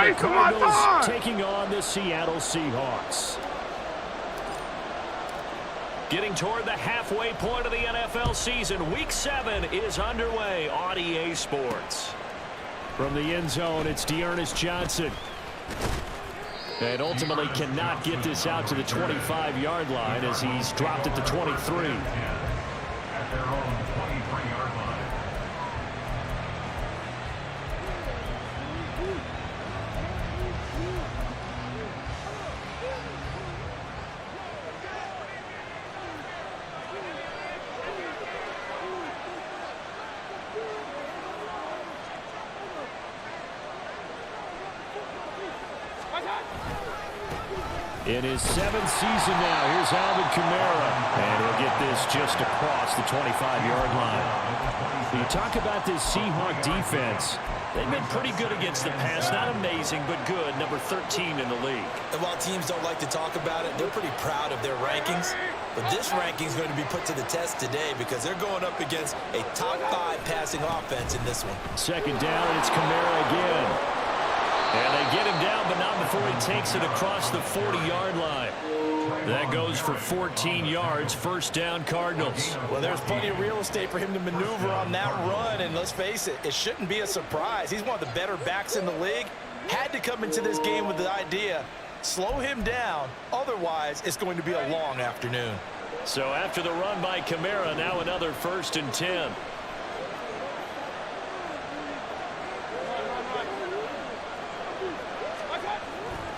the Cardinals taking on the Seattle Seahawks. Getting toward the halfway point of the NFL season, Week 7 is underway on EA Sports. From the end zone, it's Dearness Johnson. And ultimately cannot get this out to the 25-yard line as he's dropped at the 23. In his 7th season now, here's Alvin Kamara. And he'll get this just across the 25-yard line. You talk about this Seahawk defense. They've been pretty good against the pass. Not amazing, but good. Number 13 in the league. And while teams don't like to talk about it, they're pretty proud of their rankings. But this ranking is going to be put to the test today because they're going up against a top 5 passing offense in this one. Second down, and it's Kamara again. And they get him down, but not before he takes it across the 40-yard line. That goes for 14 yards, first down Cardinals. Well, there's plenty of real estate for him to maneuver on that run, and let's face it, it shouldn't be a surprise. He's one of the better backs in the league. Had to come into this game with the idea, slow him down, otherwise it's going to be a long afternoon. So after the run by Kamara, now another 1st and 10.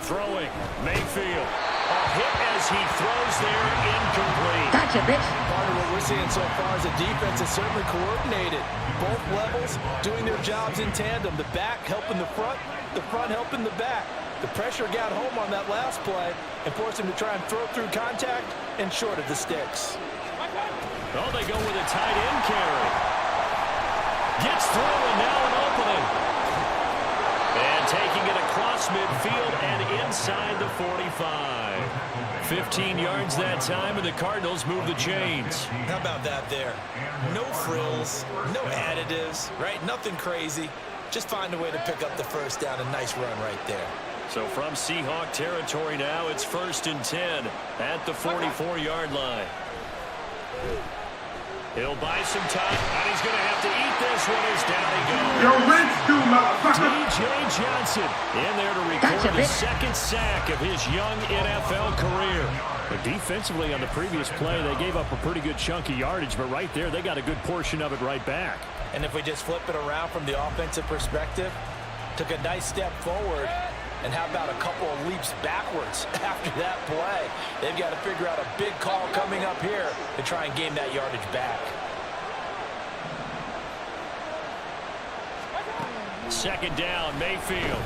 Throwing, Mayfield. A hit as he throws there, incomplete. Gotcha, bitch. Part of what we're seeing so far is the defense is certainly coordinated. Both levels doing their jobs in tandem. The back helping the front helping the back. The pressure got home on that last play and forced him to try and throw through contact and short of the sticks. Oh, they go with a tight end carry. Gets through and now an opening. And taking it across midfield and inside the 45. 15 yards that time, and the Cardinals move the chains. How about that there? No frills, no additives, right? Nothing crazy. Just find a way to pick up the first down. A nice run right there. So from Seahawk territory now, it's 1st and 10 at the 44-yard line. He'll buy some time, and he's going to have to eat this one as down he goes. Your rent's due, motherfucker. DJ Johnson in there to record the second sack of his young NFL career. But defensively on the previous play, they gave up a pretty good chunk of yardage, but right there, they got a good portion of it right back. And if we just flip it around from the offensive perspective, took a nice step forward, and how about a couple of leaps backwards after that play? They've got to figure out a big call coming up here to try and gain that yardage back. Second down, Mayfield.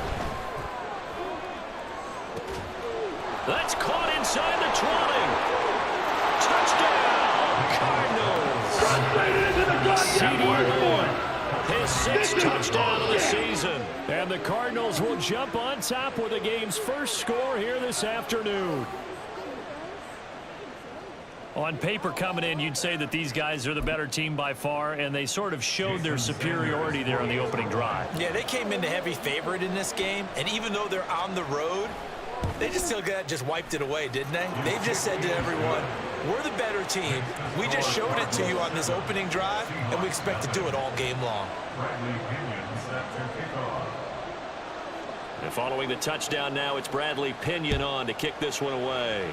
That's caught inside the 20. Touchdown, Cardinals. CD Lamb. His 6th touchdown of the season. And the Cardinals will jump on top with the game's first score here this afternoon. On paper coming in, you'd say that these guys are the better team by far, and they sort of showed their superiority there on the opening drive. Yeah, they came in the heavy favorite in this game, and even though they're on the road, they just wiped it away, didn't they? They just said to everyone, we're the better team. We just showed it to you on this opening drive, and we expect to do it all game long. And following the touchdown now, it's Bradley Pinion on to kick this one away.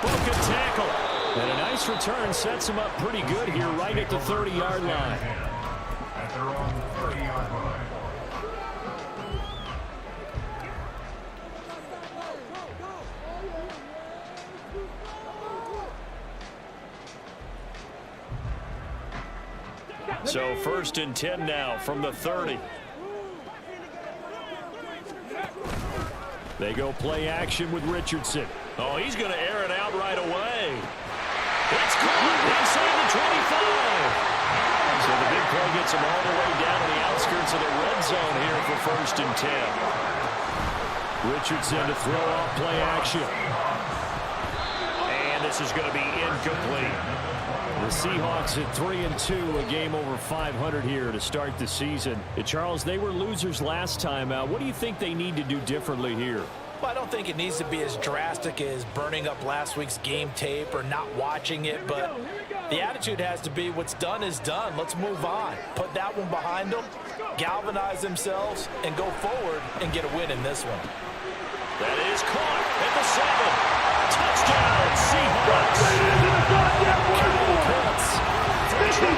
Broken tackle. And a nice return sets him up pretty good here right at the 30-yard line. At their own 30-yard line. So 1st and 10 now from the 30. They go play action with Richardson. Oh, he's going to air it out right away. It's caught inside the 25. So the big play gets him all the way down to the outskirts of the red zone here for 1st and 10. Richardson to throw off play action. And this is going to be incomplete. The Seahawks at 3-2, a game over 500 here to start the season. Charles, they were losers last time out. What do you think they need to do differently here? Well, I don't think it needs to be as drastic as burning up last week's game tape or not watching it, but the attitude has to be what's done is done. Let's move on. Put that one behind them, galvanize themselves, and go forward and get a win in this one. That is caught at the 7. Touchdown, Seahawks. Pitts, 21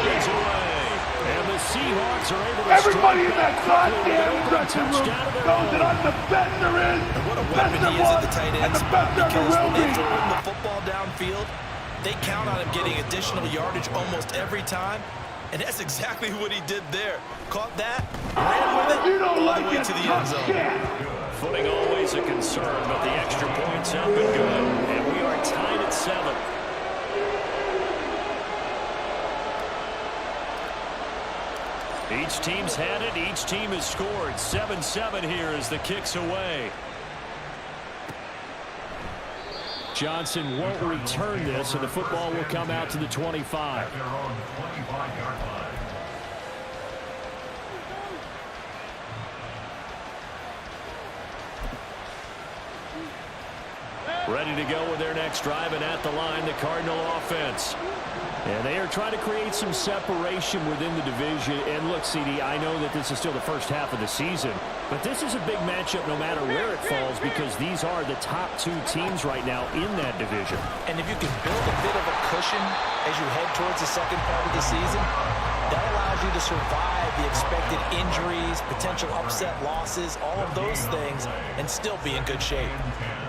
yards away. And the Seahawks are able to Everybody in that goddamn dressing room knows that I'm the best there is, And what a the best weapon there he is at was, the tight and end the spot, best there because will when they be. throw him the football downfield, they count on him getting additional yardage almost every time. And that's exactly what he did there. Caught that, ran with it, You don't all like the way it, to the end tough zone. shit. Footing always a concern, but the extra points have been good. And we are tied at 7. Each team's had it. Each team has scored. 7-7 here as the kick's away. Johnson won't return this, and the football will come out to the 25. At their own 25-yard line. Ready to go with their next drive, and at the line, the Cardinal offense. And they are trying to create some separation within the division. And look, CD, I know that this is still the first half of the season, but this is a big matchup no matter where it falls, because these are the top 2 teams right now in that division. And if you can build a bit of a cushion as you head towards the second part of the season, that allows you to survive the expected injuries, potential upset losses, all of those things, and still be in good shape.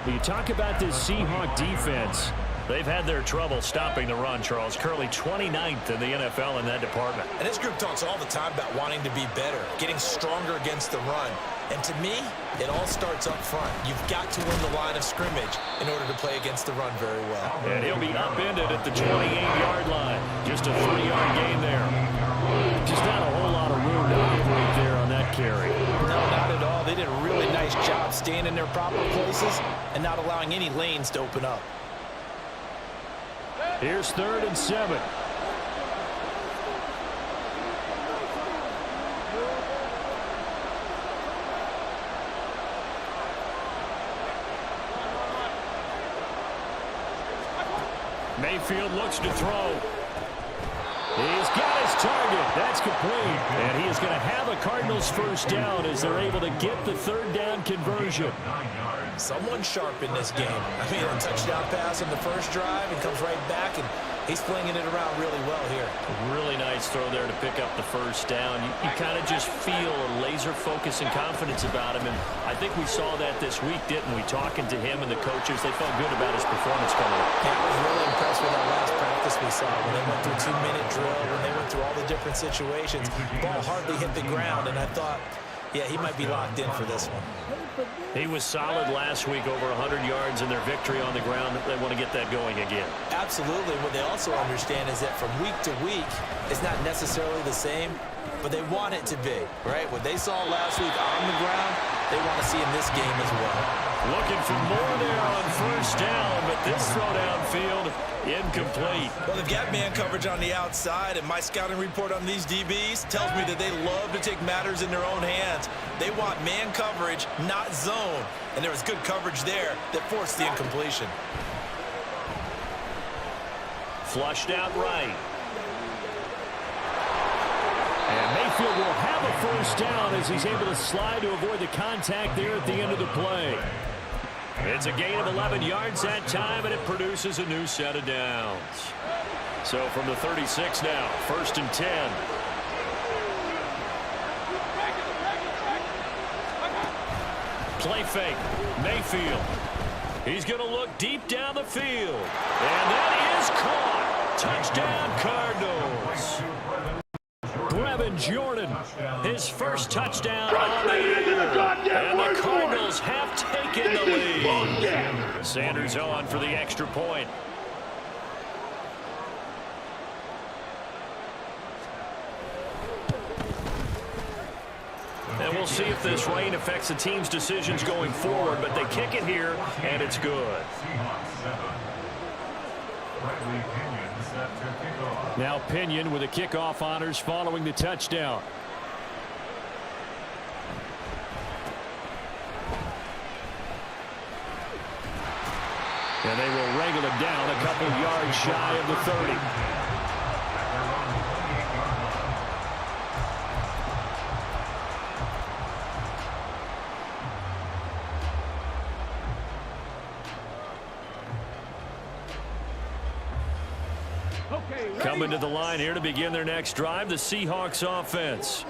When you talk about this Seahawk defense, they've had their trouble stopping the run, Charles. Currently 29th in the NFL in that department. And this group talks all the time about wanting to be better, getting stronger against the run. And to me, it all starts up front. You've got to win the line of scrimmage in order to play against the run very well. And he'll be upended at the 28-yard line. Just a 3-yard gain there. Just not a whole lot of room to operate there on that carry. No, not at all. They did a really nice job staying in their proper places and not allowing any lanes to open up. Here's 3rd and 7. Mayfield looks to throw. He's got his target. That's complete. And he is going to have a Cardinals first down as they're able to get the 3rd down conversion. Someone sharp in this game. I mean, a touchdown pass on the first drive and comes right back, and he's flinging it around really well here. A really nice throw there to pick up the first down. You kind of just feel a laser focus and confidence about him, and I think we saw that this week, didn't we? Talking to him and the coaches, they felt good about his performance coming up. Yeah, I was really impressed with that last practice we saw when they went through a 2-minute drill, when they went through all the different situations. Ball hardly hit the ground, and I thought, yeah, he might be locked in for this one. He was solid last week, over 100 yards in their victory on the ground. They want to get that going again. Absolutely. What they also understand is that from week to week, it's not necessarily the same, but they want it to be, right? What they saw last week on the ground, they want to see in this game as well. Looking for more there on first down, but this throw downfield incomplete. Well, they've got man coverage on the outside, and my scouting report on these DBs tells me that they love to take matters in their own hands. They want man coverage, not zone. And there was good coverage there that forced the incompletion. Flushed out right. And Mayfield will have a first down as he's able to slide to avoid the contact there at the end of the play. It's a gain of 11 yards that time, and it produces a new set of downs. So from the 36 now, 1st and 10. Play fake. Mayfield. He's going to look deep down the field. And that is caught. Touchdown, Cardinals. Brevin Jordan, his first touchdown on the year. And the Cardinals have taken the lead. Sanders on for the extra point. And we'll see if this rain affects the team's decisions going forward, but they kick it here, and it's good. Seahawks 7. Bradley Pinion set to Now Pinion with the kickoff honors following the touchdown. And they will wrangle him down a couple yards shy of the 30. Coming to the line here to begin their next drive, the Seahawks offense.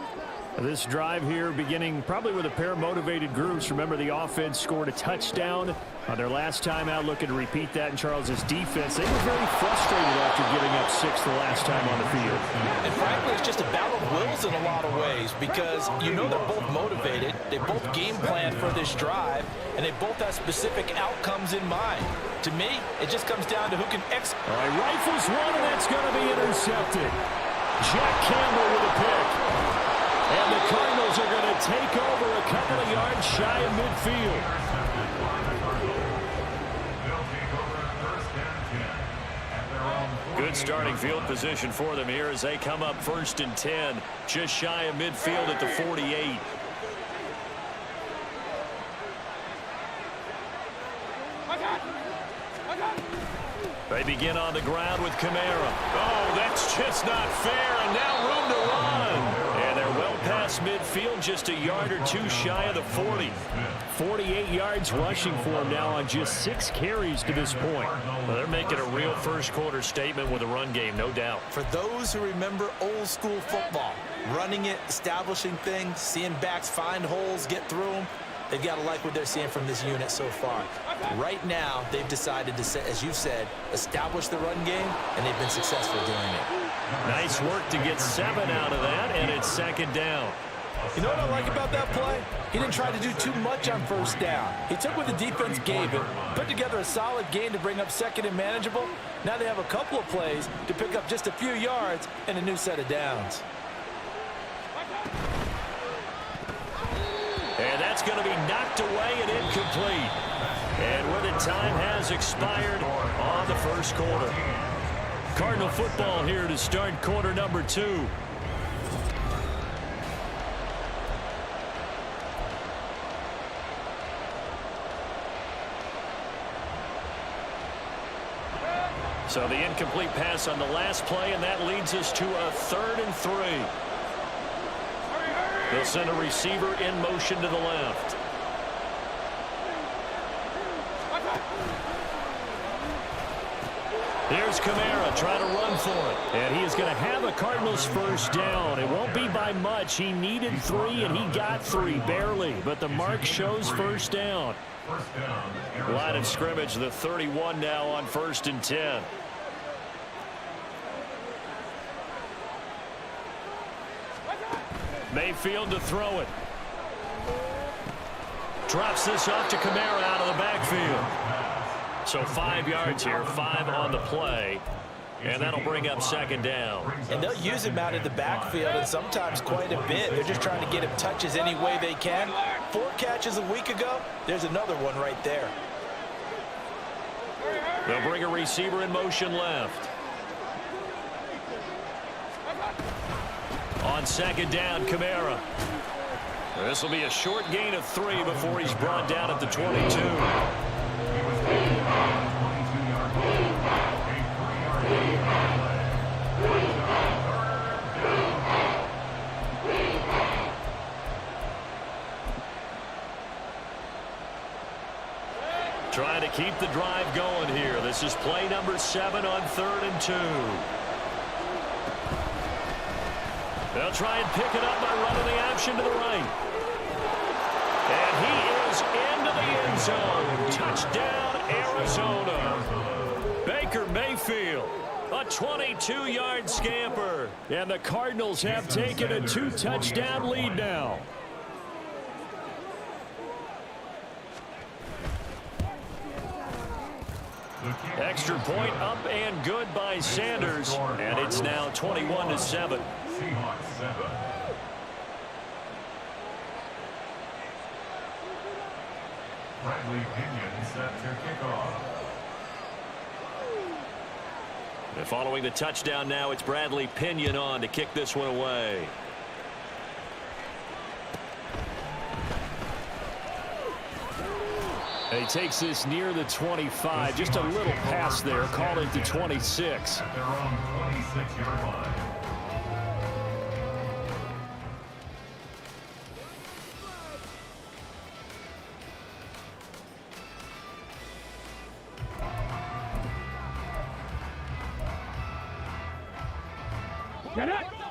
This drive here beginning probably with a pair of motivated groups. Remember, the offense scored a touchdown on their last time out, looking to repeat that in Charles's defense. They were very frustrated after giving up 6 the last time on the field. And frankly, it's just a battle of wills in a lot of ways because you know they're both motivated. They both game plan for this drive, and they both have specific outcomes in mind. To me, it just comes down to who can execute. All right, rifles one, and that's going to be intercepted. Jack Campbell with a pick. And the Cardinals are going to take over a couple of yards shy of midfield. Good starting field position for them here as they come up 1st and 10, just shy of midfield at the 48. They begin on the ground with Kamara. Oh, that's just not fair, and now room to run. And they're well past midfield, just a yard or 2 shy of the 40. 48 yards rushing for him now on just 6 carries to this point. Well, they're making a real first-quarter statement with a run game, no doubt. For those who remember old-school football, running it, establishing things, seeing backs find holes, get through them, they've got to like what they're seeing from this unit so far. Right now, they've decided to, as you said, establish the run game, and they've been successful doing it. Nice work to get 7 out of that, and it's 2nd down. You know what I like about that play? He didn't try to do too much on 1st down. He took what the defense gave him, put together a solid gain to bring up 2nd and manageable. Now they have a couple of plays to pick up just a few yards and a new set of downs. And that's going to be knocked away and incomplete. And where the time has expired on the 1st quarter. Cardinal football here to start quarter number 2. So the incomplete pass on the last play, and that leads us to a 3rd and 3. They'll send a receiver in motion to the left. Here's Kamara trying to run for it. And he is going to have a Cardinals 1st down. It won't be by much. He needed 3, and he got 3, barely. But the mark shows 1st down. Line of scrimmage, the 31 now on 1st and 10. Mayfield to throw it. Drops this off to Kamara out of the backfield. So 5 yards here, 5 on the play. And that'll bring up 2nd down. And they'll use him out of the backfield, and sometimes quite a bit. They're just trying to get him touches any way they can. 4 catches a week ago. There's another one right there. They'll bring a receiver in motion left. On 2nd down, Kamara. This will be a short gain of 3 before he's brought down at the 22. Trying to keep the drive going here. This is play number 7 on 3rd and 2. They'll try and pick it up by running the option to the right. And he is into the end zone. Touchdown, Arizona. Baker Mayfield, a 22-yard scamper. And the Cardinals have taken a 2-touchdown lead now. Extra point up and good by Sanders. And it's now 21-7. Seahawks 7. Bradley Pinion set to kickoff. And following the touchdown now, it's Bradley Pinion on to kick this one away. He takes this near the 25, just a little pass there, call it the 26. At their own 26-yard line.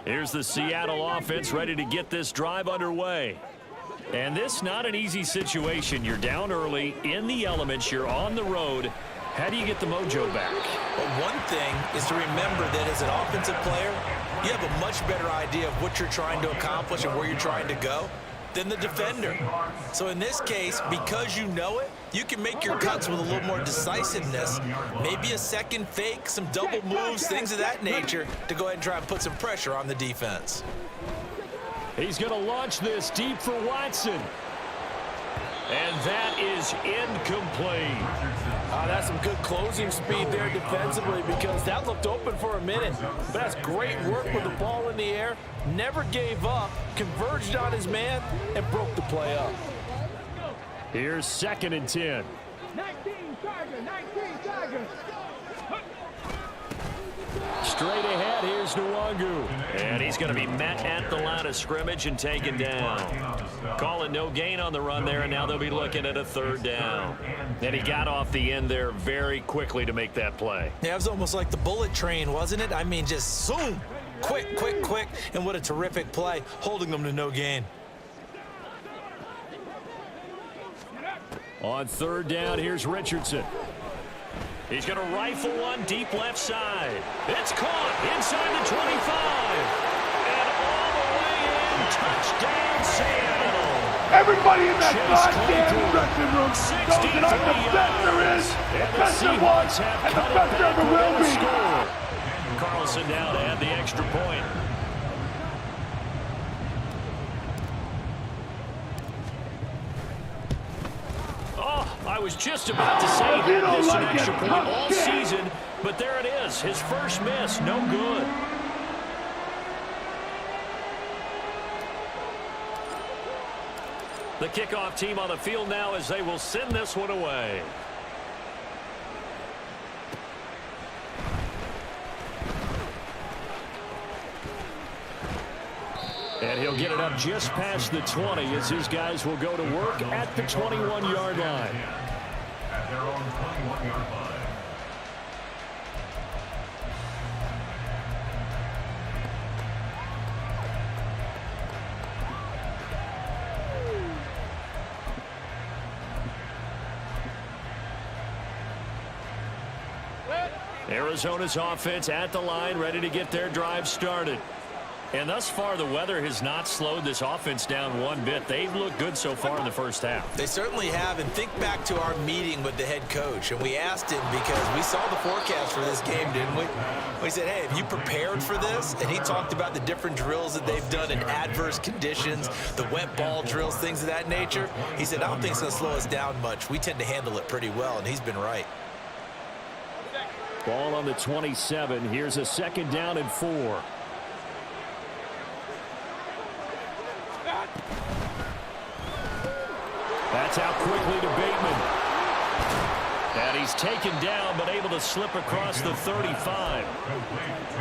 Here's the Seattle offense ready to get this drive underway. And this not an easy situation. You're down early, in the elements, you're on the road. How do you get the mojo back? Well, one thing is to remember that as an offensive player, you have a much better idea of what you're trying to accomplish and where you're trying to go than the defender. So in this case, because you know it, you can make your cuts with a little more decisiveness, maybe a second fake, some double moves, things of that nature, to go ahead and try and put some pressure on the defense. He's going to launch this deep for Watson. And that is incomplete. That's some good closing speed there defensively, because that looked open for a minute. But that's great work with the ball in the air. Never gave up, converged on his man, and broke the play up. Here's 2nd and 10. 19 Tigers. Straight ahead, here's Nwangu. And he's going to be met at the line of scrimmage and taken down. Calling no gain on the run there, and now they'll be looking at a 3rd down. And he got off the end there very quickly to make that play. Yeah, it was almost like the bullet train, wasn't it? I mean, just zoom, quick, and what a terrific play, holding them to no gain. On 3rd down, here's Richardson. He's going to rifle one deep left side. It's caught inside the 25. And all the way in, touchdown Seattle. Everybody in that goddamn dressing room knows that I'm the best there is, the best there was, and the best there ever will be. Carlson now to add the extra point. I was just about to say he had missed an extra point all season, but there it is. His first miss, no good. The kickoff team on the field now as they will send this one away. And he'll get it up just past the 20 as his guys will go to work at the 21-yard line. At their own 21-yard line. Arizona's offense at the line, ready to get their drive started. And thus far, the weather has not slowed this offense down one bit. They've looked good so far in the first half. They certainly have, and think back to our meeting with the head coach, and we asked him because we saw the forecast for this game, didn't we? We said, hey, have you prepared for this? And he talked about the different drills that they've done in adverse conditions, the wet ball drills, things of that nature. He said, I don't think it's going to slow us down much. We tend to handle it pretty well, and he's been right. Ball on the 27. Here's a 2nd down and 4. That's out quickly to Bateman. And he's taken down, but able to slip across the 35.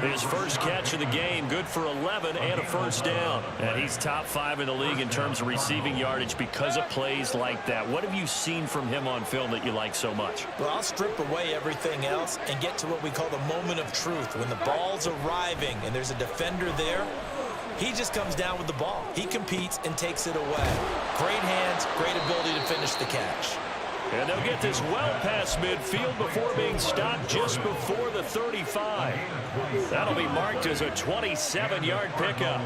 His first catch of the game, good for 11 and a 1st down. And he's top 5 in the league in terms of receiving yardage because of plays like that. What have you seen from him on film that you like so much? Well, I'll strip away everything else and get to what we call the moment of truth. When the ball's arriving and there's a defender there, he just comes down with the ball. He competes and takes it away. Great hands, great ability to finish the catch. And they'll get this well past midfield before being stopped just before the 35. That'll be marked as a 27-yard pickup.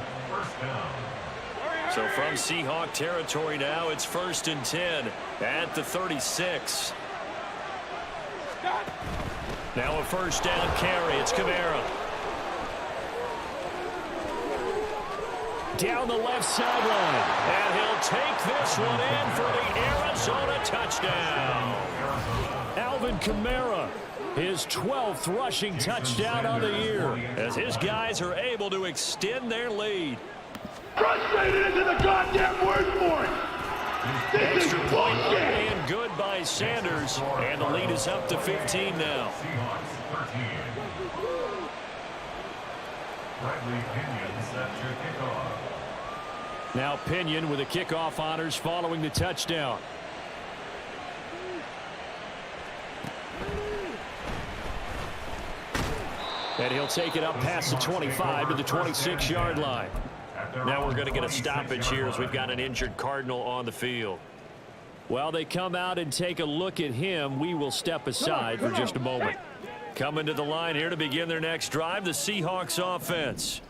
So from Seahawk territory now, it's 1st and 10 at the 36. Now a 1st down carry. It's Kamara. Down the left sideline. And he'll take this one in for the Arizona touchdown. Alvin Kamara His 12th rushing touchdown on the year as his guys are able to extend their lead. Frustrated into the goddamn word for it. This Extra is point up bullshit. and good by Sanders, and the lead is up to 15 now. Seahawks 13. Bradley Pinion set to kickoff. Now Pinion with the kickoff honors following the touchdown. And he'll take it up past the 25 to the 26-yard line. Now we're going to get a stoppage here as we've got an injured Cardinal on the field. While they come out and take a look at him, we will step aside for just a moment. Coming to the line here to begin their next drive, the Seahawks offense.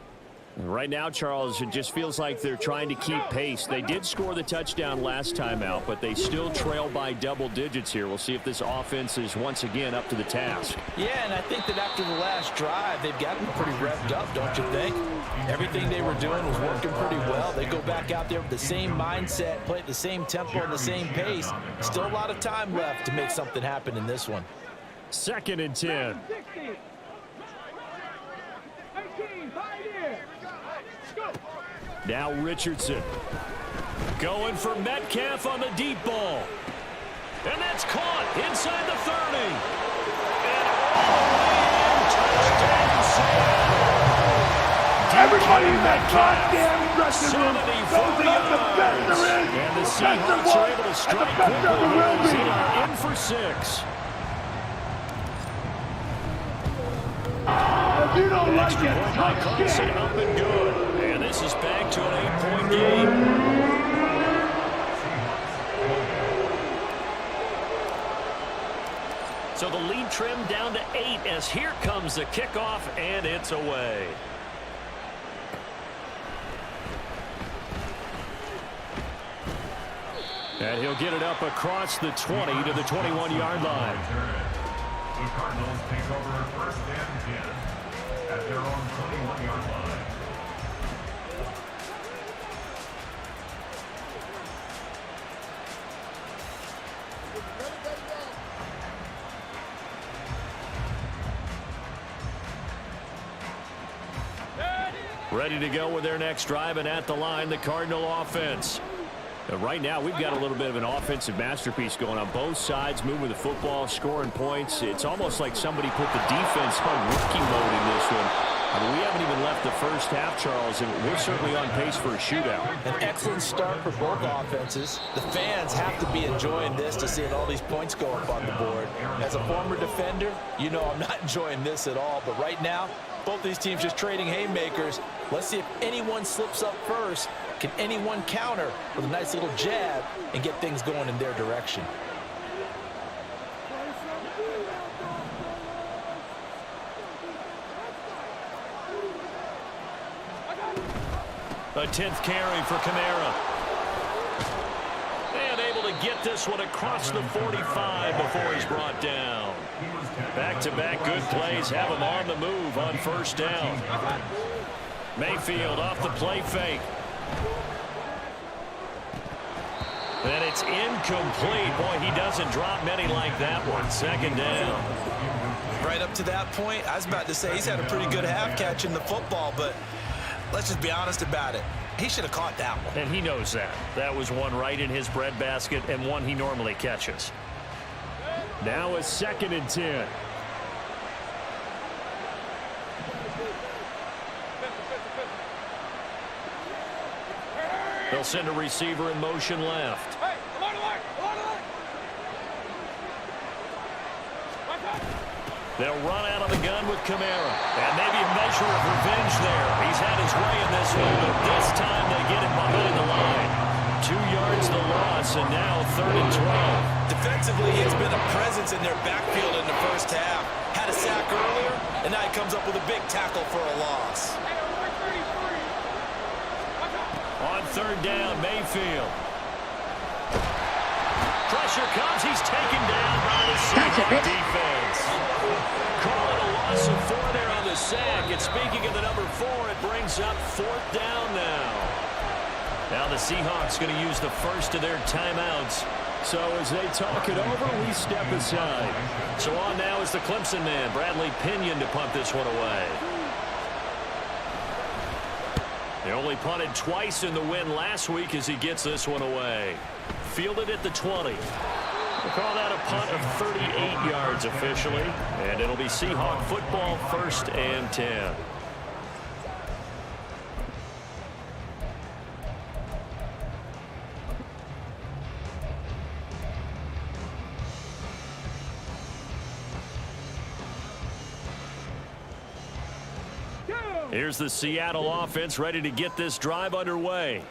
Right now, Charles, it just feels like they're trying to keep pace. They did score the touchdown last time out, but they still trail by double digits here. We'll see if this offense is once again up to the task. Yeah, and I think that after the last drive, they've gotten pretty revved up, don't you think? Everything they were doing was working pretty well. They go back out there with the same mindset, play at the same tempo and the same pace. Still a lot of time left to make something happen in this one. 2nd and 10. Now Richardson going for Metcalf on the deep ball. And that's caught inside the 30. And Everybody in that goddamn dressing room knows about the best there is. and the Best Seahawks there are was, able to and strike the best there quickly will as they be. are in for 6. If you don't like it, By touch Carson it. up and good. And this is back to an 8-point game. So the lead trimmed down to 8 as here comes the kickoff, and it's away. And he'll get it up across the 20 to the 21-yard line. The Cardinals take over 1st and 10 at their own 21-yard line. Ready to go with their next drive, and at the line, the Cardinal offense. Right now, we've got a little bit of an offensive masterpiece going on. Both sides moving the football, scoring points. It's almost like somebody put the defense on rookie mode in this one. I mean, we haven't even left the first half, Charles, and we're certainly on pace for a shootout. An excellent start for both offenses. The fans have to be enjoying this to see all these points go up on the board. As a former defender, you know I'm not enjoying this at all. But right now, both these teams just trading haymakers. Let's see if anyone slips up first. Can anyone counter with a nice little jab and get things going in their direction? A 10th carry for Kamara. And able to get this one across the 45 before he's brought down. Back-to-back good plays have him on the move on 1st down. Mayfield off the play fake. And it's incomplete. Boy, he doesn't drop many like that one. 2nd down. Right up to that point, I was about to say he's had a pretty good half catching the football, but let's just be honest about it. He should have caught that one. And he knows that. That was one right in his breadbasket and one he normally catches. Now a 2nd and 10. They'll send a receiver in motion left. They'll run out of the gun with Kamara. And maybe a measure of revenge there. He's had his way in this one, but this time they get it behind the line. 2 yards the loss, and now 3rd and 12. Defensively, he has been a presence in their backfield in the first half. Had a sack earlier, and now he comes up with a big tackle for a loss. On 3rd down, Mayfield. Pressure comes. He's taken down by the Seahawks defense. Call it a loss of 4 there on the sack. And speaking of the number 4, it brings up 4th down now. Now the Seahawks going to use the first of their timeouts So as they talk it over, we step aside. So on now is the Clemson man, Bradley Pinion, to punt this one away. They only punted twice in the win last week as he gets this one away. Fielded at the 20. We'll call that a punt of 38 yards officially. And it'll be Seahawk football, 1st and 10. Here's the Seattle offense ready to get this drive underway.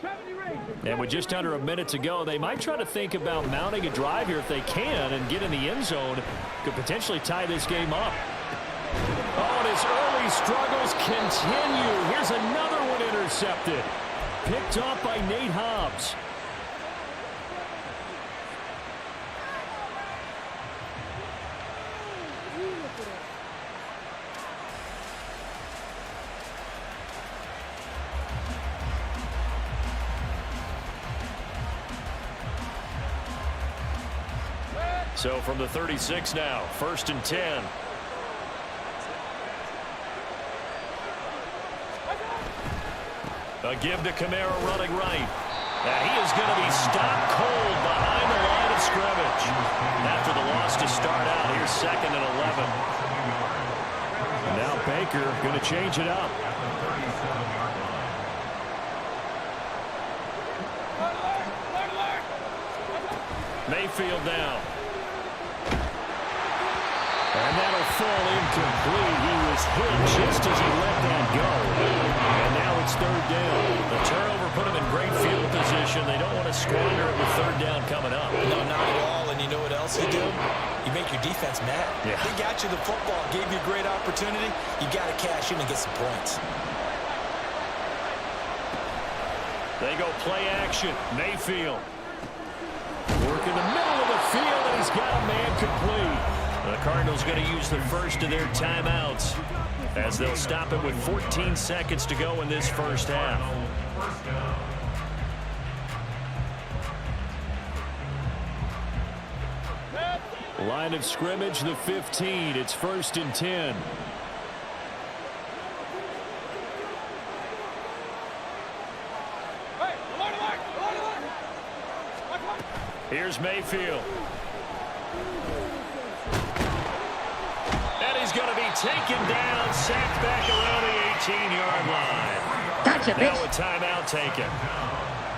And with just under a minute to go, they might try to think about mounting a drive here if they can and get in the end zone. Could potentially tie this game up. Oh, and his early struggles continue. Here's another one intercepted. Picked off by Nate Hobbs. So from the 36 now, 1st and 10. A give to Kamara running right. Now he is going to be stopped cold behind the line of scrimmage. After the loss to start out, here's 2nd and 11. And now Baker going to change it up. Mayfield down. And that'll fall incomplete. He was hit just as he let that go. And now it's 3rd down. The turnover put him in great field position. They don't want to squander it with 3rd down coming up. No, not at all. And you know what else you do? You make your defense mad. Yeah. They got you the football, gave you a great opportunity. You got to cash in and get some points. They go play action. Mayfield. Work in the middle of the field, and he's got a man complete. The Cardinals going to use the first of their timeouts as they'll stop it with 14 seconds to go in this first half. Line of scrimmage, the 15. It's 1st and 10. Here's Mayfield. And he's going to be taken down, sacked back around the 18-yard line. Gotcha, bitch. Now a timeout taken.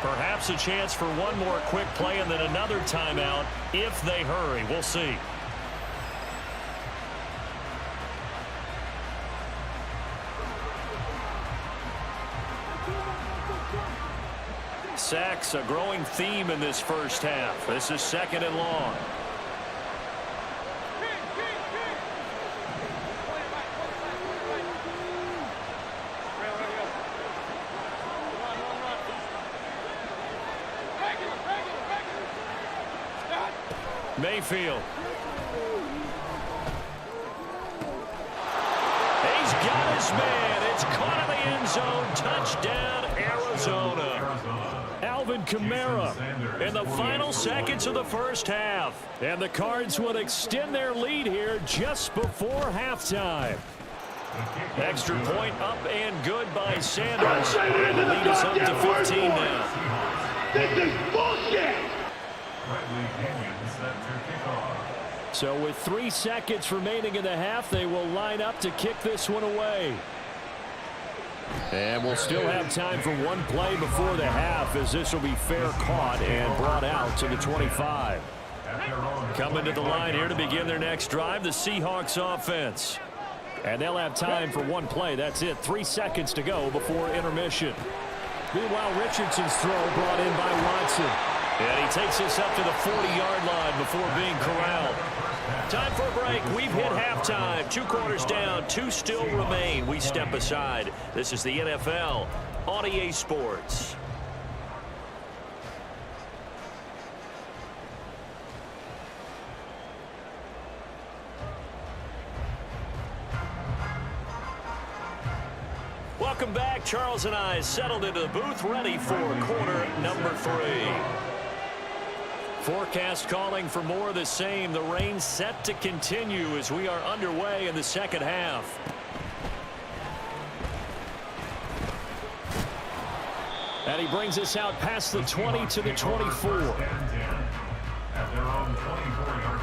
Perhaps a chance for one more quick play and then another timeout if they hurry. We'll see. Sacks, a growing theme in this first half. This is 2nd and long. Mayfield. He's got his man. It's caught in the end zone. Touchdown, Arizona. Alvin Kamara in the final seconds of the first half. And the Cards would extend their lead here just before halftime. Extra point up and good by Sanders. And the lead is up to 15 now. This is bullshit! So with 3 seconds remaining in the half, they will line up to kick this one away. And we'll still have time for one play before the half, as this will be fair caught and brought out to the 25. Coming to the line here to begin their next drive, the Seahawks offense. And they'll have time for one play. That's it. 3 seconds to go before intermission. Meanwhile, Richardson's throw brought in by Watson. And he takes us up to the 40-yard line before being corralled. Time for a break. We've hit halftime. 2 quarters down. 2 still remain. We step aside. This is the NFL on EA Sports. Welcome back. Charles and I settled into the booth, ready for quarter number 3. Forecast calling for more of the same. The rain set to continue as we are underway in the second half. And he brings us out past the 20 to the 24. At their own 24-yard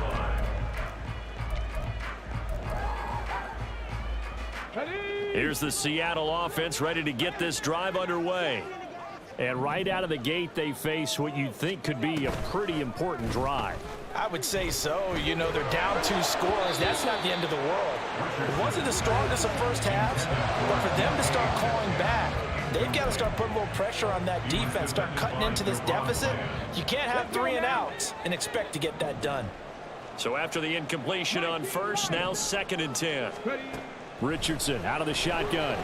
line. Here's the Seattle offense ready to get this drive underway. And right out of the gate, they face what you'd think could be a pretty important drive. I would say so. You know, they're down 2 scores. That's not the end of the world. It wasn't the strongest of first halves, but for them to start calling back, they've got to start putting a little pressure on that defense, start cutting into this deficit. You can't have 3 and outs and expect to get that done. So after the incompletion on first, now 2nd and 10. Richardson out of the shotgun.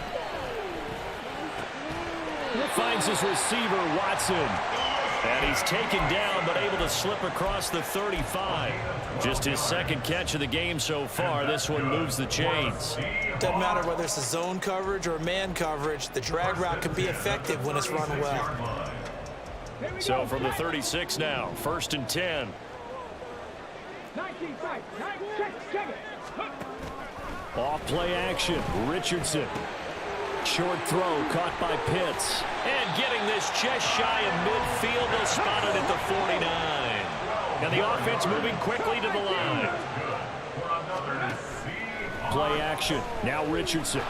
Finds his receiver, Watson. And he's taken down, but able to slip across the 35. Just his 2nd catch of the game so far. This one moves the chains. Doesn't matter whether it's a zone coverage or man coverage, the drag route can be effective when it's run well. So from the 36 now, 1st and 10. Off play action, Richardson. Short throw caught by Pitts. And getting this just shy of midfield, they'll spot it at the 49. And the offense moving quickly to the line. Play action. Now Richardson.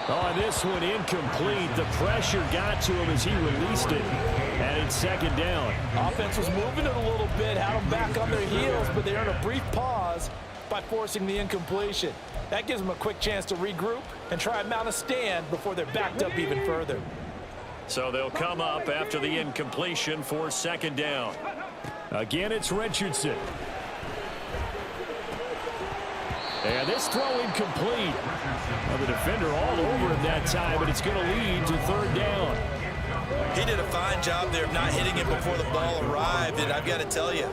Oh, this one incomplete. The pressure got to him as he released it. And it's 2nd down. Offense was moving it a little bit, had them back on their heels, but they earned a brief pause by forcing the incompletion. That gives them a quick chance to regroup and try and mount a stand before they're backed up even further. So they'll come up after the incompletion for 2nd down. Again, it's Richardson. And this throw incomplete. Well, the defender all over him that time, but it's going to lead to 3rd down. He did a fine job there of not hitting him before the ball arrived, and I've got to tell you,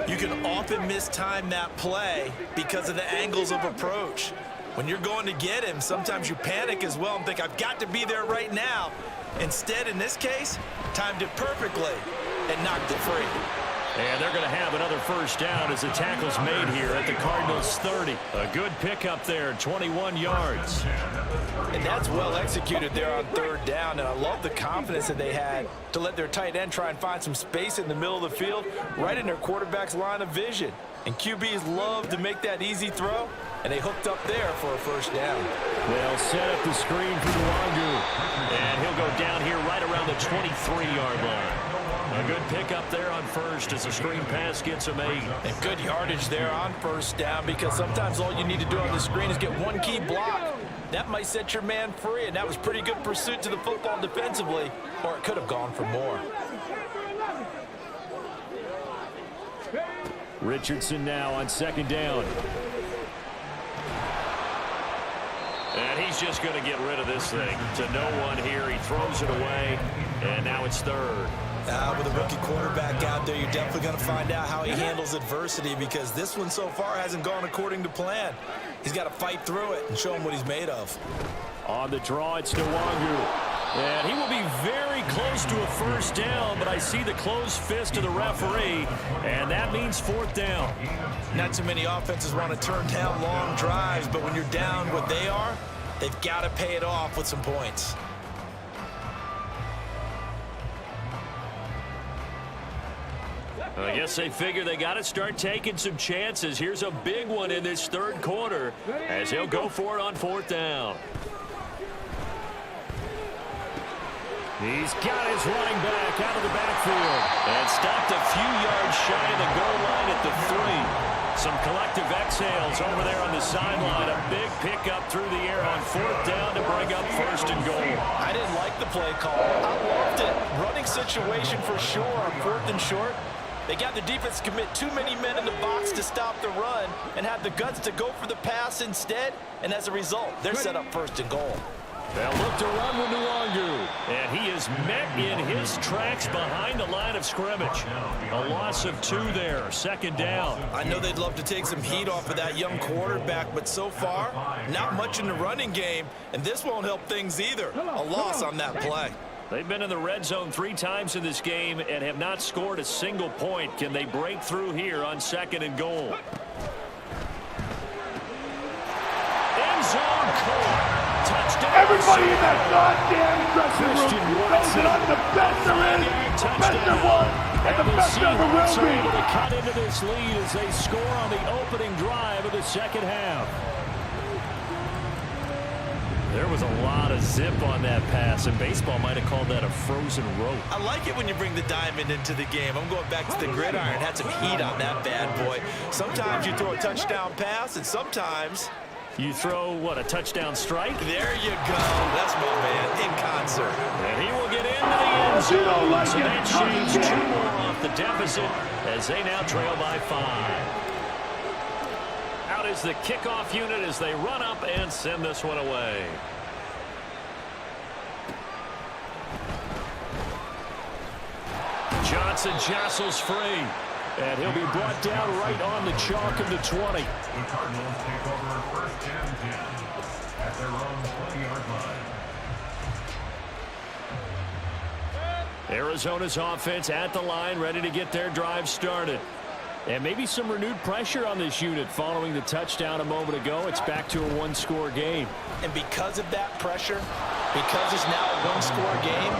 you can often mistime that play because of the angles of approach. When you're going to get him, sometimes you panic as well and think, I've got to be there right now. Instead, in this case, timed it perfectly and knocked it free. And they're going to have another 1st down as the tackle's made here at the Cardinals' 30. A good pickup there, 21 yards. And that's well executed there on 3rd down, and I love the confidence that they had to let their tight end try and find some space in the middle of the field, right in their quarterback's line of vision. And QBs love to make that easy throw, and they hooked up there for a 1st down. They'll set up the screen for Nwangu. And he'll go down here right around the 23-yard line. A good pickup there on first as the screen pass gets a made. And good yardage there on 1st down, because sometimes all you need to do on the screen is get one key block. That might set your man free, and that was pretty good pursuit to the football defensively, or it could have gone for more. Richardson now on 2nd down. And he's just going to get rid of this thing. To no one here. He throws it away, and now it's 3rd. With a rookie quarterback out there, you're definitely going to find out how he handles adversity, because this one so far hasn't gone according to plan. He's got to fight through it and show him what he's made of. On the draw, it's Nwangu. And he will be very close to a 1st down, but I see the closed fist of the referee, and that means 4th down. Not too many offenses want to turn down long drives, but when you're down what they are, they've got to pay it off with some points. I guess they figure they got to start taking some chances. Here's a big one in this 3rd quarter as he'll go for it on 4th down. He's got his running back out of the backfield and stopped a few yards shy of the goal line at the 3. Some collective exhales over there on the sideline. A big pickup through the air on 4th down to bring up 1st and goal. I didn't like the play call. I loved it. Running situation for sure on 4th and short. They got the defense to commit too many men in the box to stop the run and have the guts to go for the pass instead. And as a result, they're set up 1st and goal. They'll look to run with Nwangu. And he is met in his tracks behind the line of scrimmage. A loss of 2 there, 2nd down. I know they'd love to take some heat off of that young quarterback, but so far, not much in the running game, and this won't help things either. A loss on that play. They've been in the red zone 3 times in this game and have not scored a single point. Can they break through here on 2nd and goal? End zone caught. Touchdown. Everybody in that goddamn dressing room knows that I'm the best there is, the best there was, and the best there ever will be. Able to cut into this lead as they score on the opening drive of the 2nd half. There was a lot of zip on that pass, and baseball might have called that a frozen rope. I like it when you bring the diamond into the game. I'm going back to the gridiron. Had some heat on that bad boy. Sometimes you throw a touchdown pass, and sometimes you throw, what, a touchdown strike? There you go. That's my man, in concert. And he will get into the end zone. So they change 2 more off the deficit as they now trail by 5. Out is the kickoff unit as they run up and send this one away. Johnson jostles free. And he'll be brought down right on the chalk of the 20. The Cardinals take over 1st and 10 at their own 20-yard line. Arizona's offense at the line, ready to get their drive started. And maybe some renewed pressure on this unit following the touchdown a moment ago. It's back to a 1-score game. And because of that pressure, because it's now a 1-score game,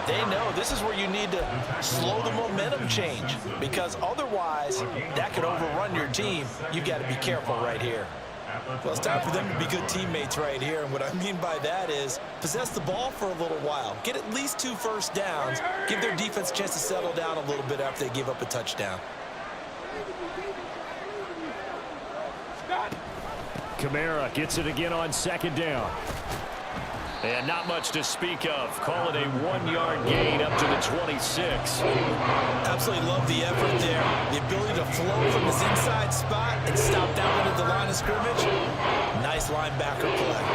they know this is where you need to slow the momentum change, because otherwise that could overrun your team. You've got to be careful right here. Well, it's time for them to be good teammates right here, and what I mean by that is possess the ball for a little while, get at least 2 first downs, give their defense a chance to settle down a little bit after they give up a touchdown. Kamara gets it again on 2nd down. And not much to speak of. Call it a 1-yard gain up to the 26. Absolutely love the effort there. The ability to flow from his inside spot and stop down into the line of scrimmage. Nice linebacker play.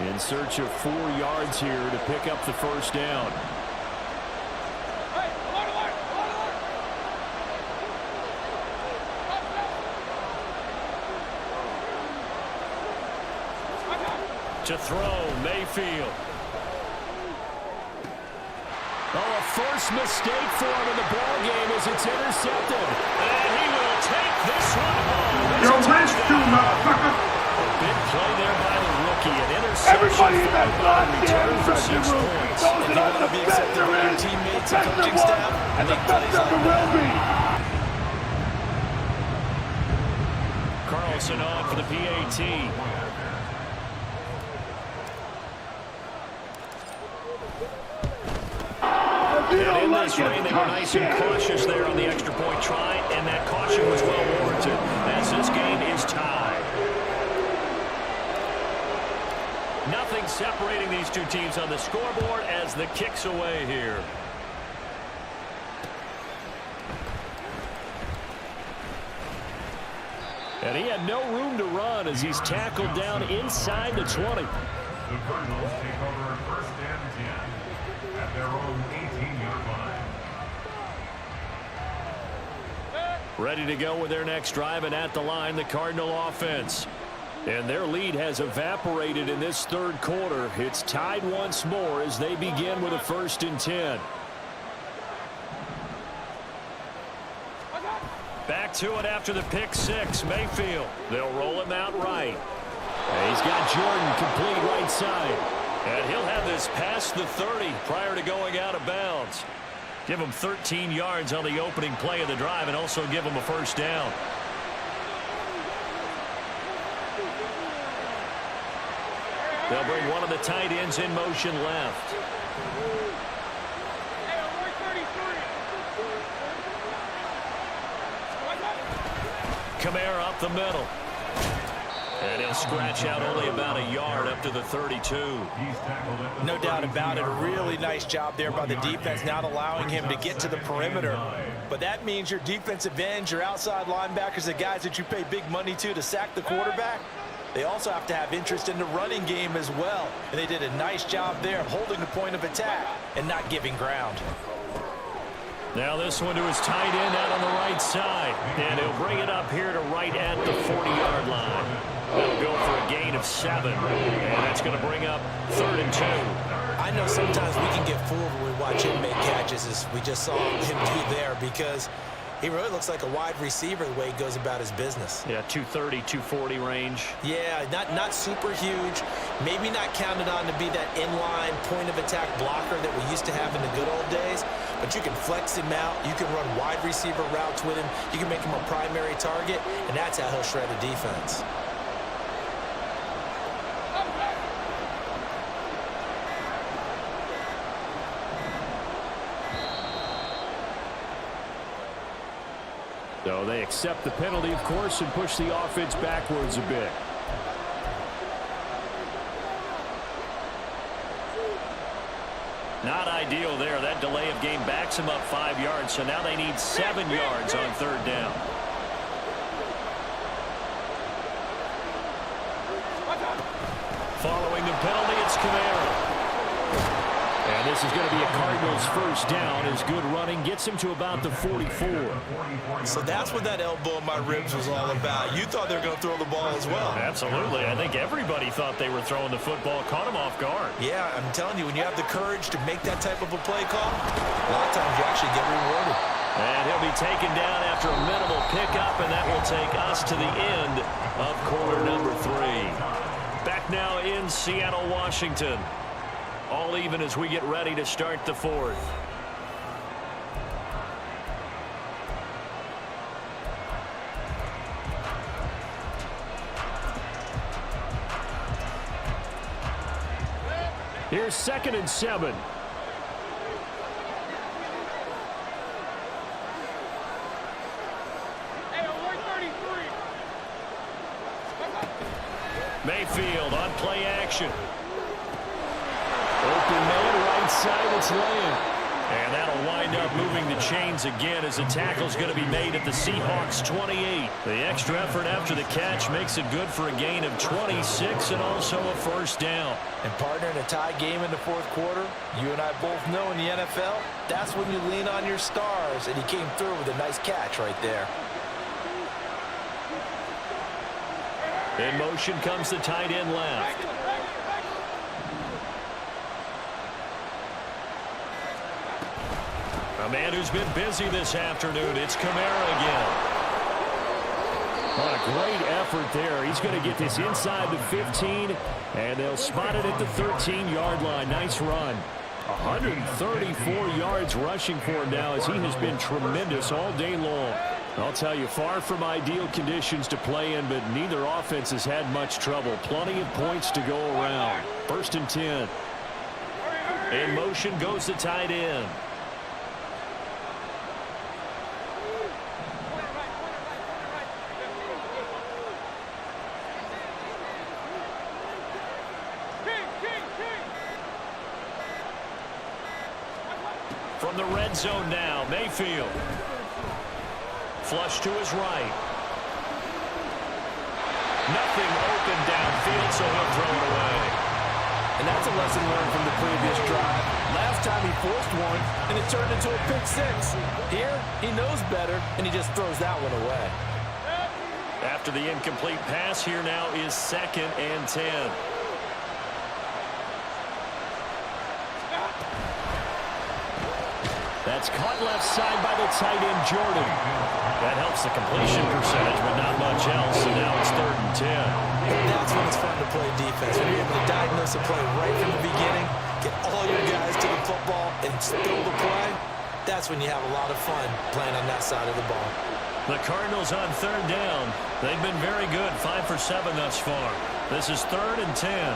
In search of 4 yards here to pick up the first down. To throw, Mayfield. Oh, a first mistake for him in the ball game as it's intercepted. And he will take this one home. You're rich too, motherfucker. A big play there by the rookie. An interception. Everybody in that goddamn for dressing 6 room points. knows that I'm the best there is, teammates the and best there coaching was, staff, and the best there ever will be. Carlson on for the PAT. And in this lane, they were nice and cautious there on the extra point try, and that caution was well warranted as this game is tied. Nothing separating these 2 teams on the scoreboard as the kick's away here. And he had no room to run as he's tackled down inside the 20. The Cardinals take over 1st and 10 at their own 18-yard line. Ready to go with their next drive, and at the line, the Cardinal offense. And their lead has evaporated in this 3rd quarter. It's tied once more as they begin with a 1st and 10. Back to it after the pick 6. Mayfield. They'll roll him out right. And he's got Jordan complete right side. And he'll have this past the 30 prior to going out of bounds. Give him 13 yards on the opening play of the drive and also give him a first down. They'll bring one of the tight ends in motion left. Kamara up the middle. And he'll scratch out only about a yard up to the 32. No doubt about it. A really nice job there by the defense, not allowing him to get to the perimeter. But that means your defensive ends, your outside linebackers, the guys that you pay big money to sack the quarterback, they also have to have interest in the running game as well. And they did a nice job there of holding the point of attack and not giving ground. Now this one to his tight end out on the right side. And he'll bring it up here to right at the 40-yard line. They'll go for a gain of 7, and that's going to bring up 3rd and 2. I know sometimes we can get fooled when we watch him make catches, as we just saw him do there, because he really looks like a wide receiver the way he goes about his business. Yeah, 230, 240 range. Yeah, not super huge. Maybe not counted on to be that inline point-of-attack blocker that we used to have in the good old days, but you can flex him out. You can run wide receiver routes with him. You can make him a primary target, and that's how he'll shred a defense. So they accept the penalty, of course, and push the offense backwards a bit. Not ideal there. That delay of game backs them up 5 yards, so now they need 7 yards on 3rd down. Following the penalty, it's Kamara. And this is going to be a Cardinals 1st down as good running gets him to about the 44. So that's what that elbow in my ribs was all about. You thought they were going to throw the ball as well. Absolutely. I think everybody thought they were throwing the football, caught him off guard. Yeah, I'm telling you, when you have the courage to make that type of a play call, a lot of times you actually get rewarded. And he'll be taken down after a minimal pickup, and that will take us to the end of quarter number 3. Back now in Seattle, Washington. All even as we get ready to start the 4th. Here's 2nd and 7. Mayfield on play action. Open man, right side, it's laying. And that'll wind up moving the chains again as the tackle's going to be made at the Seahawks 28. The extra effort after the catch makes it good for a gain of 26 and also a 1st down. And partner, in a tie game in the 4th quarter, you and I both know in the NFL, that's when you lean on your stars, and he came through with a nice catch right there. In motion comes the tight end left. A man who's been busy this afternoon, it's Kamara again. What a great effort there. He's going to get this inside the 15, and they'll spot it at the 13-yard line. Nice run. 134 yards rushing for him now as he has been tremendous all day long. I'll tell you, far from ideal conditions to play in, but neither offense has had much trouble. Plenty of points to go around. 1st and 10. In motion goes the tight end. From the red zone now, Mayfield. Flush to his right. Nothing open downfield, so he'll throw it away. And that's a lesson learned from the previous drive. Last time he forced one, and it turned into a pick 6. Here, he knows better, and he just throws that one away. After the incomplete pass, here now is 2nd and 10. That's caught left side by the tight end, Jordan. That helps the completion percentage, but not much else, and now it's 3rd and 10. That's when it's fun to play defense. When you're able to diagnose a play right from the beginning, get all your guys to the football, and throw the play, that's when you have a lot of fun playing on that side of the ball. The Cardinals on 3rd down. They've been very good, 5 for 7 thus far. This is 3rd and 10.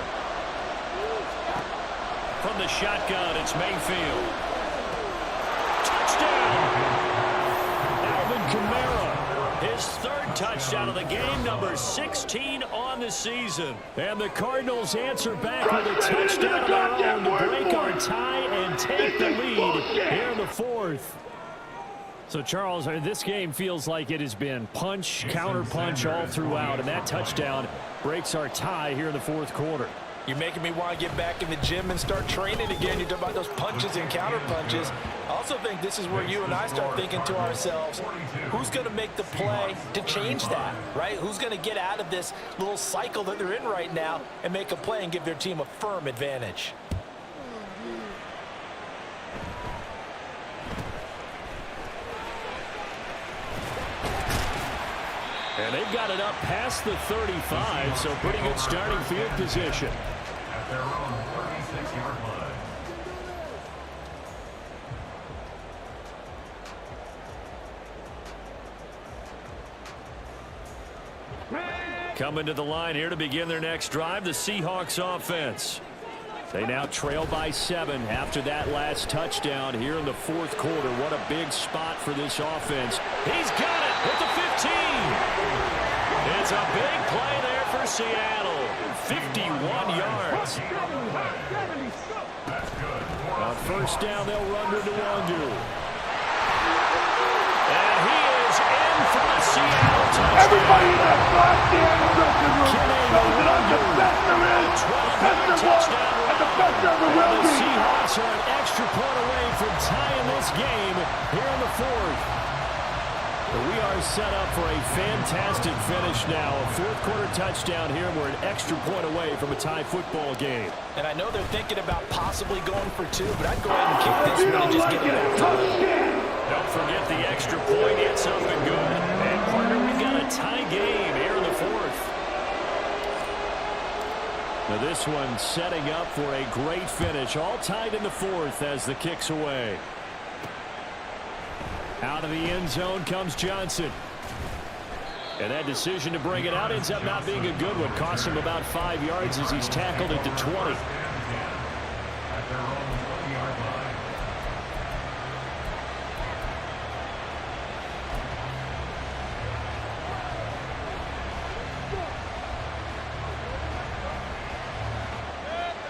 From the shotgun, it's Mayfield. Alvin Kamara, his 3rd touchdown of the game, number 16 on the season. And the Cardinals answer back with a touchdown of their own to break our tie and take the lead here in the 4th. So, Charles, this game feels like it has been punch, counter punch all throughout, and that touchdown breaks our tie here in the 4th quarter. You're making me want to get back in the gym and start training again. You talk about those punches and counter punches. I also think this is where you and I start thinking to ourselves, who's going to make the play to change that, right? Who's going to get out of this little cycle that they're in right now and make a play and give their team a firm advantage? And they've got it up past the 35, so pretty good starting field position. At their own 36-yard line. Coming to the line here to begin their next drive, the Seahawks offense. They now trail by 7 after that last touchdown here in the fourth quarter. What a big spot for this offense. He's got it with the 15. It's a big play there for Seattle. 51 yards. On first down, they'll run to Nwangu. And he is in for the Seattle touchdown. Everybody in that goddamn dressing room knows that I'm the best there is, best there was, and the best there ever will The be. Seahawks are an extra point away from tying this game here in the fourth. But we are set up for a fantastic finish now. A fourth quarter touchdown here, and we're an extra point away from a tie football game. And I know they're thinking about possibly going for 2, but I'd go ahead and kick this one and just get it back. Don't forget the extra point. It's up and good. And partner, we've got a tie game here in the fourth. Now this one setting up for a great finish. All tied in the fourth as the kick's away. Out of the end zone comes Johnson. And that decision to bring it out ends up not being a good one. Costs him about 5 yards as he's tackled at the 20. At their own 20-yard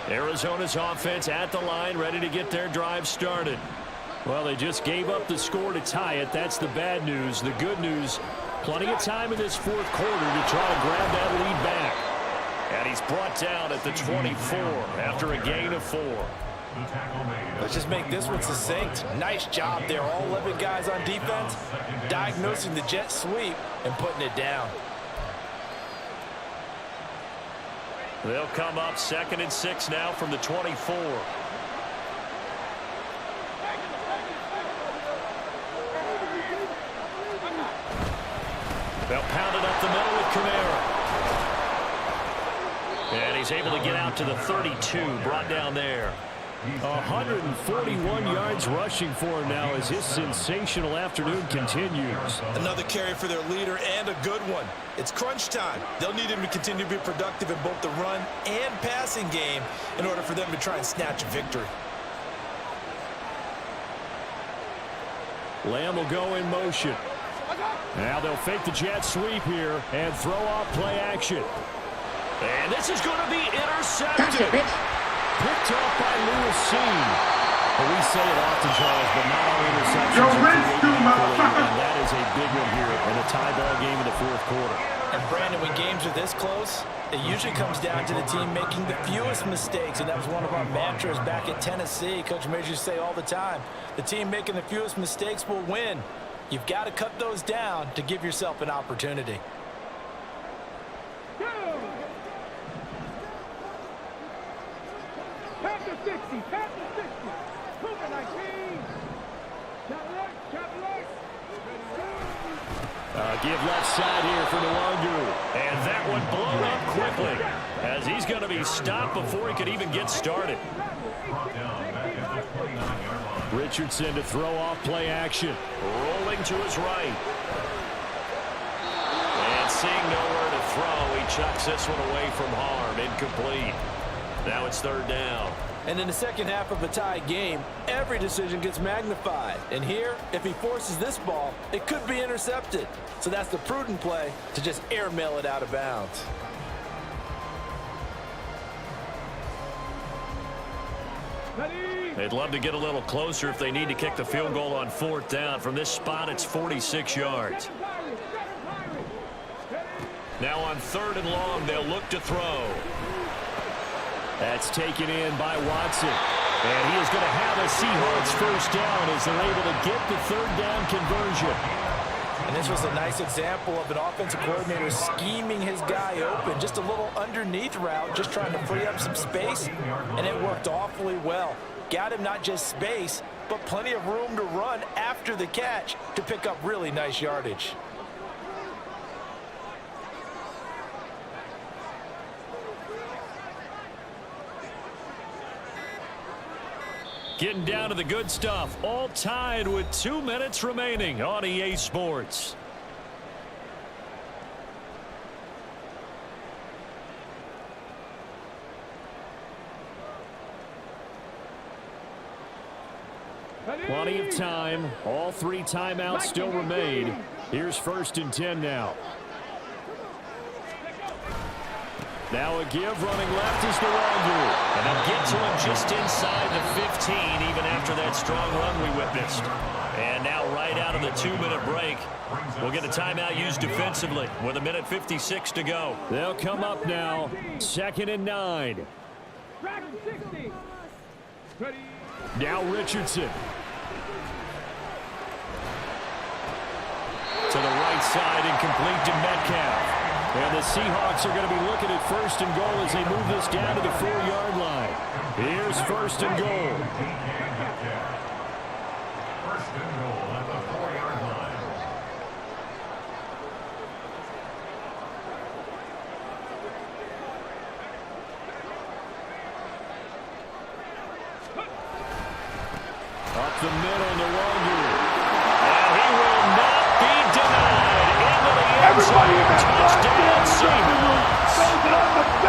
line. Arizona's offense at the line, ready to get their drive started. Well, they just gave up the score to tie it. That's the bad news. The good news, plenty of time in this fourth quarter to try to grab that lead back. And he's brought down at the 24 after a gain of 4. Let's just make this one succinct. Nice job there. All 11 guys on defense diagnosing the jet sweep and putting it down. They'll come up 2nd and 6 now from the 24. They'll pound it up the middle with Kamara. And he's able to get out to the 32, brought down there. 141 yards rushing for him now as his sensational afternoon continues. Another carry for their leader and a good one. It's crunch time. They'll need him to continue to be productive in both the run and passing game in order for them to try and snatch a victory. Lamb will go in motion. Now they'll fake the jet sweep here and throw off play action. And this is going to be intercepted. Picked off by Lewis C. Well, we say it often, Charles, but not all interceptions are created equally, and that is a big one here in a tie ball game in the fourth quarter. And Brandon, when games are this close, it usually comes down to the team making the fewest mistakes, and that was one of our mantras back at Tennessee. Coach Major used to say all the time, the team making the fewest mistakes will win. You've got to cut those down to give yourself an opportunity. Give left side here for Nwangu. And that one blown up quickly as he's going to be stopped before he could even get started. Richardson to throw off play action. Rolling to his right. And seeing nowhere to throw, he chucks this one away from harm. Incomplete. Now it's 3rd down. And in the second half of a tie game, every decision gets magnified. And here, if he forces this ball, it could be intercepted. So that's the prudent play to just airmail it out of bounds. They'd love to get a little closer if they need to kick the field goal on 4th down. From this spot, it's 46 yards. Now on 3rd and long, they'll look to throw. That's taken in by Watson. And he is going to have a Seahawks first down as they're able to get the third down conversion. And this was a nice example of an offensive coordinator scheming his guy open. Just a little underneath route, just trying to free up some space, and it worked awfully well. Got him not just space, but plenty of room to run after the catch to pick up really nice yardage. Getting down to the good stuff, all tied with 2 minutes remaining on EA Sports. Plenty of time. All 3 timeouts still remain. Here's 1st and 10 now. Now a give, running left is the Longoria. And they'll get to him just inside the 15, even after that strong run we witnessed. And now right out of the 2-minute break, we'll get a timeout used defensively with 1:56 to go. They'll come up now, 2nd and 9. Now Richardson. To the right side, incomplete to Metcalf. And the Seahawks are going to be looking at 1st and goal as they move this down to the 4-yard line. Here's 1st and goal. 1st and goal at the 4-yard line. Up the middle, no longer. And he will not be denied. Into the end zone. Touchdown, Seahawks.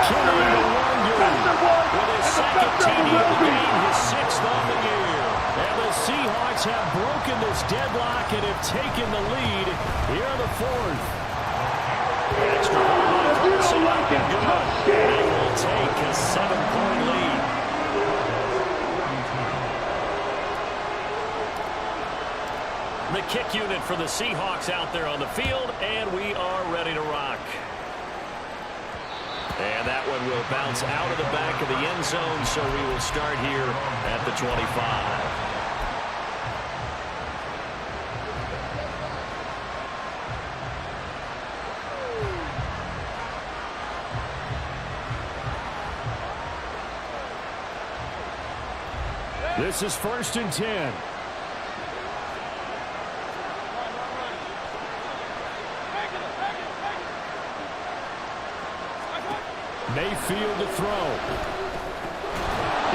Killing the Longoria with his 2nd TD of the game, his 6th on the year. And the Seahawks have broken this deadlock and have taken the lead here in the 4th. Extra point, so they will take a 7-point lead. The kick unit for the Seahawks out there on the field, and we are ready to rock. And that one will bounce out of the back of the end zone, so we will start here at the 25. This is 1st and 10. Mayfield to throw.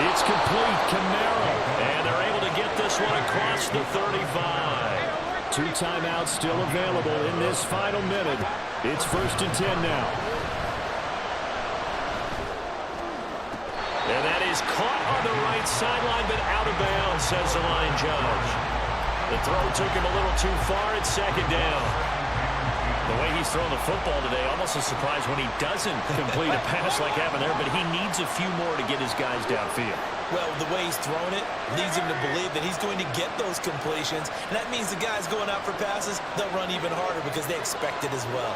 It's complete. Camaro. And they're able to get this one across the 35. 2 timeouts still available in this final minute. It's 1st and 10 now. And that is caught on the right sideline, but out of bounds, says the line judge. The throw took him a little too far. It's 2nd down. The way he's throwing the football today, almost a surprise when he doesn't complete a pass like happened there, but he needs a few more to get his guys downfield. Well, the way he's thrown it leads him to believe that he's going to get those completions, and that means the guys going out for passes, they'll run even harder because they expect it as well.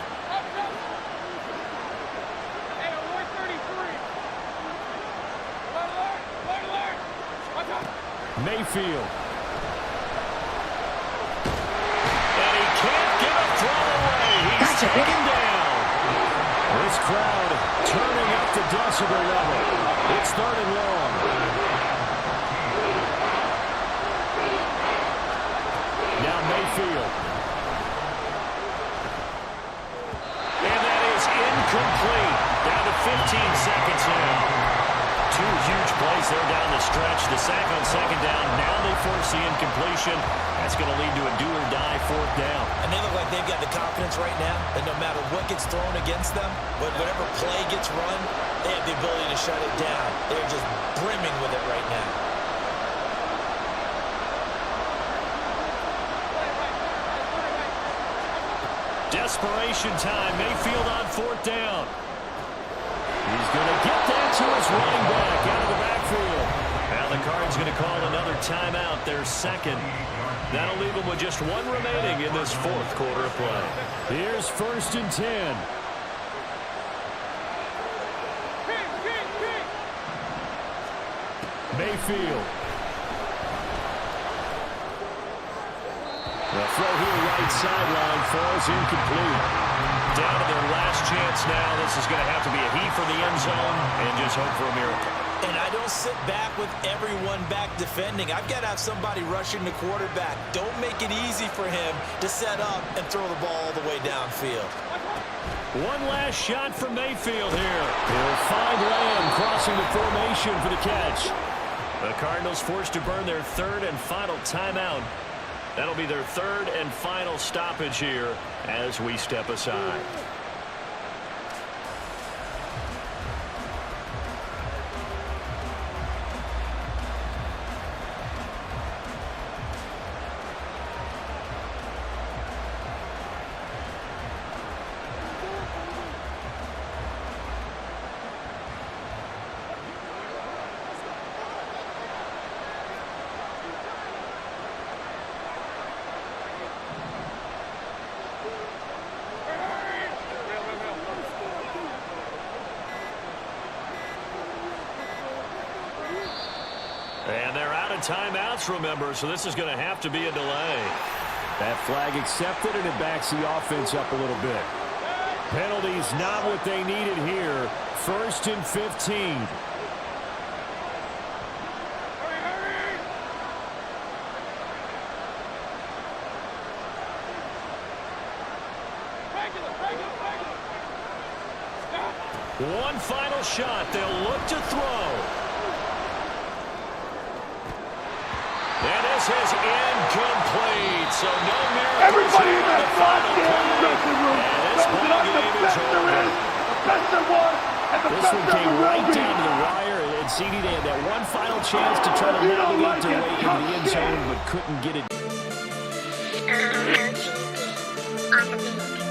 Mayfield. And he can't get a throw away. He's taken down. This crowd turning up the decibel level. It's 3rd and long. Now Mayfield. And that is incomplete. Down to 15 seconds in. 2 huge plays there down the stretch. The sack on 2nd down. Now they force the incompletion. That's going to lead to a do-or-die 4th down. And they look like they've got the confidence right now that no matter what gets thrown against them, whatever play gets run, they have the ability to shut it down. They're just brimming with it right now. Desperation time. Mayfield on 4th down. He's going to get that to his running back out of the backfield. Now the Cards going to call another timeout, their 2nd. That'll leave them with just 1 remaining in this 4th quarter of play. Here's 1st and 10. Mayfield. The throw here right sideline falls incomplete. Down to their last chance now. This is going to have to be a heave for the end zone and just hope for a miracle. And I don't sit back with everyone back defending. I've got to have somebody rushing the quarterback. Don't make it easy for him to set up and throw the ball all the way downfield. One last shot from Mayfield here. He'll find Lamb crossing the formation for the catch. The Cardinals forced to burn their third and final timeout. That'll be their third and final stoppage here as we step aside. And they're out of timeouts, remember, so this is going to have to be a delay. That flag accepted, and it backs the offense up a little bit. Penalties not what they needed here. 1st and 15. One final shot. They'll look to throw. And this is incomplete. So no miracles. Everybody in that goddamn dressing room knows that I'm the best there is, the best there was, and the this best one there came will right be. down to the wire. And CD, they had that one final chance to try to navigate their way into the end zone, but couldn't get it. On the beat.